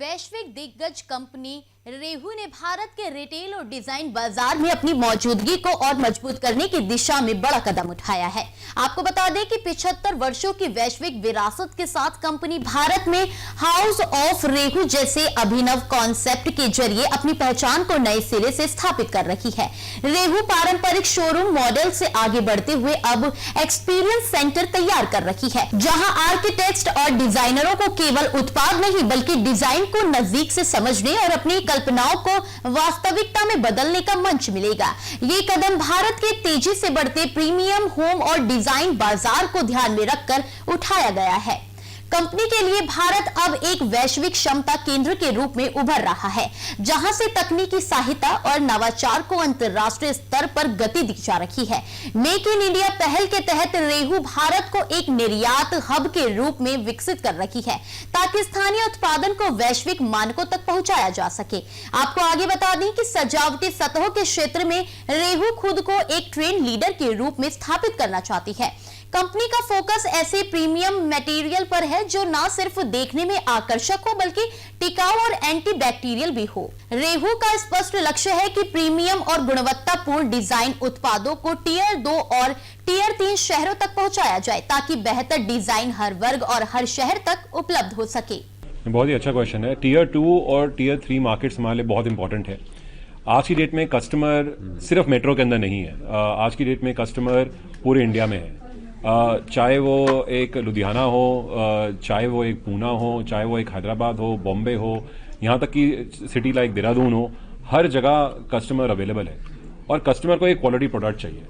वैश्विक दिग्गज कंपनी रेहू ने भारत के रिटेल और डिजाइन बाजार में अपनी मौजूदगी को और मजबूत करने की दिशा में बड़ा कदम उठाया है। आपको बता दें कि 75 वर्षों की वैश्विक विरासत के साथ कंपनी भारत में हाउस ऑफ रेहू जैसे अभिनव कॉन्सेप्ट के जरिए अपनी पहचान को नए सिरे से स्थापित कर रही है। रेहू पारंपरिक शोरूम मॉडल से आगे बढ़ते हुए अब एक्सपीरियंस सेंटर तैयार कर रही है, जहां आर्किटेक्ट्स और डिजाइनरों को केवल उत्पाद नहीं बल्कि डिजाइन को नजदीक से समझने और अपनी कल्पनाओं को वास्तविकता में बदलने का मंच मिलेगा। ये कदम भारत के तेजी से बढ़ते प्रीमियम होम और डिजाइन बाजार को ध्यान में रखकर उठाया गया है। कंपनी के लिए भारत अब एक वैश्विक क्षमता केंद्र के रूप में उभर रहा है, जहां से तकनीकी सहायता और नवाचार को अंतर्राष्ट्रीय स्तर पर गति दी जा रही है। मेक इन इंडिया पहल के तहत रेहू भारत को एक निर्यात हब के रूप में विकसित कर रही है, ताकि स्थानीय उत्पादन को वैश्विक मानकों तक पहुंचाया जा सके। आपको आगे बता दें कि सजावटी सतहों के क्षेत्र में रेहू खुद को एक ट्रेंड लीडर के रूप में स्थापित करना चाहती है। कंपनी का फोकस ऐसे प्रीमियम मटेरियल पर है जो न सिर्फ देखने में आकर्षक हो बल्कि टिकाऊ और एंटी बैक्टीरियल भी हो। रेहू का स्पष्ट लक्ष्य है कि प्रीमियम और गुणवत्तापूर्ण डिजाइन उत्पादों को टियर 2 और टियर 3 शहरों तक पहुंचाया जाए, ताकि बेहतर डिजाइन हर वर्ग और हर शहर तक उपलब्ध हो सके। बहुत ही अच्छा क्वेश्चन है। टियर 2 और टियर 3 मार्केट्स हमारे लिए बहुत इंपॉर्टेंट है। आज की डेट में कस्टमर सिर्फ मेट्रो के अंदर नहीं है, आज की डेट में कस्टमर पूरे इंडिया में है। चाहे वो एक लुधियाना हो, चाहे वो एक पूना हो, चाहे वो एक हैदराबाद हो, बॉम्बे हो, यहाँ तक कि सिटी लाइक देहरादून हो, हर जगह कस्टमर अवेलेबल है और कस्टमर को एक क्वालिटी प्रोडक्ट चाहिए।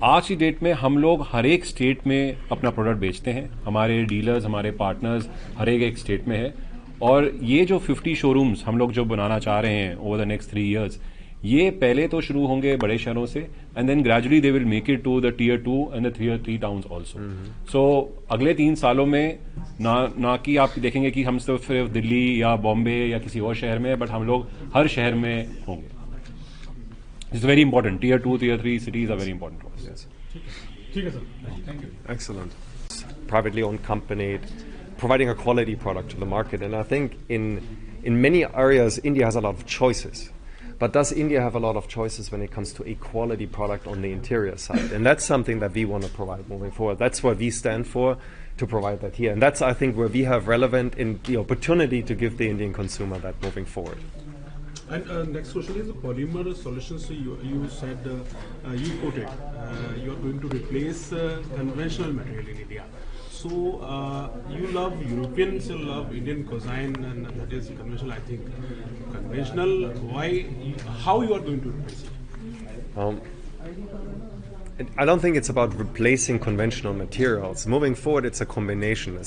आज की डेट में हम लोग हर एक स्टेट में अपना प्रोडक्ट बेचते हैं। हमारे डीलर्स, हमारे पार्टनर्स हर एक स्टेट में है और ये जो 50 शोरूम्स हम लोग जो बनाना चाह रहे हैं ओवर द नेक्स्ट 3 इयर्स, ये पहले तो शुरू होंगे बड़े शहरों से and then gradually they will make it to the tier 2 and the tier 3 towns also. So अगले 3 सालों में ना कि आप देखेंगे कि हम सिर्फ दिल्ली या बॉम्बे या किसी और शहर में, बट हम लोग हर शहर में होंगे। It's very important. Tier 2, tier 3 cities are very important for us. ठीक है sir, thank you. Excellent. Privately owned company, providing a quality product to the market, and I think in many areas India has a lot of choices. But does India have a lot of choices when it comes to a quality product on the interior side? And that's something that we want to provide moving forward. That's what we stand for, to provide that here. And that's, I think, where we have relevant in the opportunity to give the Indian consumer that moving forward. And next question is the polymer solutions. So you said, you quoted, you are going to replace conventional material in India. So you love Europeans, you love Indian cuisine, and that is conventional. I think conventional. Why? How you are going to replace it? I don't think it's about replacing conventional materials. Moving forward, it's a combination.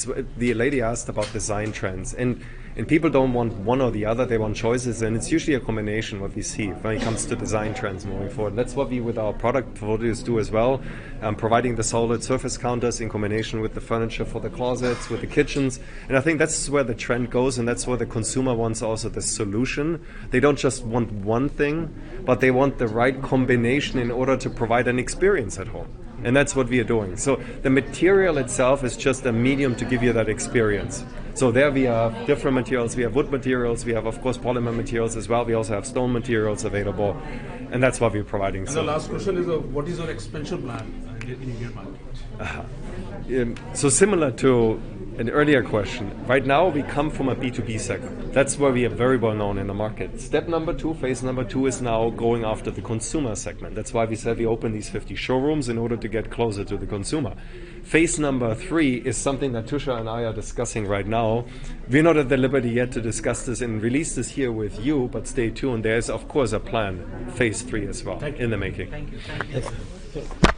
The lady asked about design trends, and people don't want one or the other, they want choices, and it's usually a combination what we see when it comes to design trends moving forward. That's what we with our product portfolios do as well, providing the solid surface counters in combination with the furniture for the closets, with the kitchens, and I think that's where the trend goes, and that's where the consumer wants also the solution. They don't just want one thing, but they want the right combination in order to provide an experience at home. And that's what we are doing. So the material itself is just a medium to give you that experience. So there we have different materials. We have wood materials. We have, of course, polymer materials as well. We also have stone materials available. And that's what we're providing. And the last question is, what is your expansion plan in Indian market? So similar to an earlier question, right now we come from a B2B segment. That's where we are very well known in the market. Step number 2, phase number 2 is now going after the consumer segment. That's why we said we open these 50 showrooms in order to get closer to the consumer. Phase number 3 is something that Tusha and I are discussing right now. We're not at the liberty yet to discuss this and release this here with you, but stay tuned. There's of course a plan, phase 3 as well, in the making. Thank you.